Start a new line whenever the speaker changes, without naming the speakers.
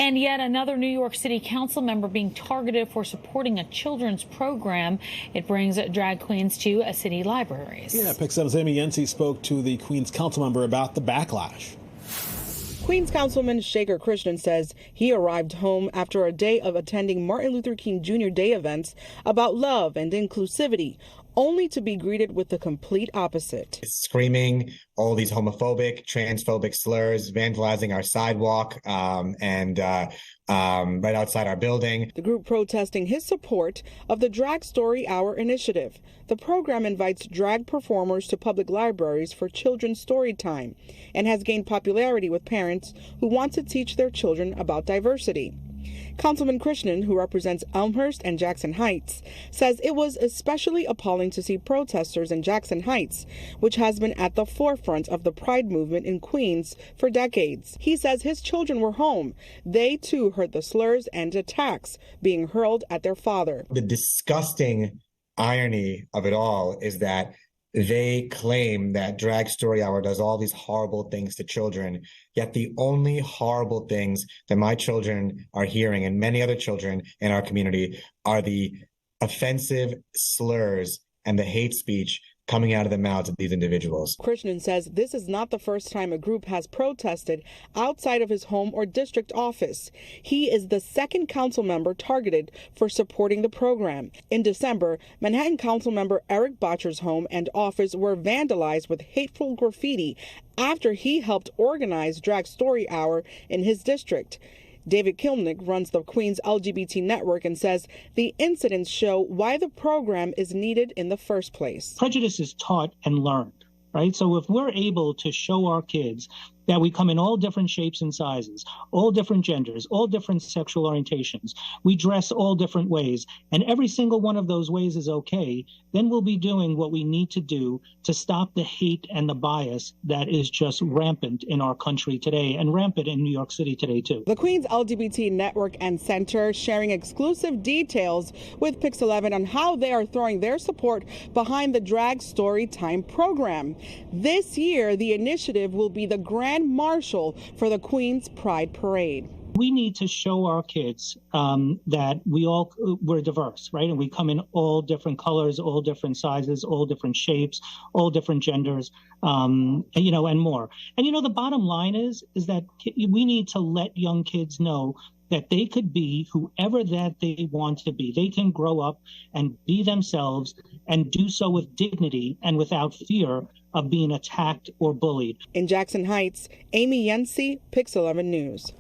And yet another New York City council member being targeted for supporting a children's program. It brings drag queens to city libraries.
Yeah, Pick 7's Amy Yensi spoke to the Queens council member about the backlash.
Queens Councilman Shekar Krishnan says he arrived home after a day of attending Martin Luther King Jr. Day events about love and inclusivity, only to be greeted with the complete opposite.
Screaming all these homophobic, transphobic slurs, vandalizing our sidewalk and right outside our building.
The group protesting his support of the Drag Story Hour initiative. The program invites drag performers to public libraries for children's story time and has gained popularity with parents who want to teach their children about diversity. Councilman Krishnan, who represents Elmhurst and Jackson Heights, says it was especially appalling to see protesters in Jackson Heights, which has been at the forefront of the Pride movement in Queens for decades. He says his children were home. They too heard the slurs and attacks being hurled at their father.
The disgusting irony of it all is that they claim that Drag Story Hour does all these horrible things to children, yet the only horrible things that my children are hearing and many other children in our community are the offensive slurs and the hate speech coming out of the mouths of these individuals.
Krishnan says this is not the first time a group has protested outside of his home or district office. He is the second council member targeted for supporting the program. In December, Manhattan council member Eric Botcher's home and office were vandalized with hateful graffiti after he helped organize Drag Story Hour in his district. David Kilmnick runs the Queens LGBT Network and says the incidents show why the program is needed in the first place.
Prejudice is taught and learned, right? So if we're able to show our kids that we come in all different shapes and sizes, all different genders, all different sexual orientations, we dress all different ways, and every single one of those ways is okay, then we'll be doing what we need to do to stop the hate and the bias that is just rampant in our country today and rampant in New York City today, too.
The Queens LGBT Network and Center sharing exclusive details with Pix 11 on how they are throwing their support behind the Drag Story Time program. This year, the initiative will be the Grand Marshal for the Queens Pride Parade.
We need to show our kids that we're diverse, right? And we come in all different colors, all different sizes, all different shapes, all different genders, and more. And, the bottom line is that we need to let young kids know that they could be whoever that they want to be. They can grow up and be themselves and do so with dignity and without fear of being attacked or bullied.
In Jackson Heights, Amy Yensi, Pix 11 News.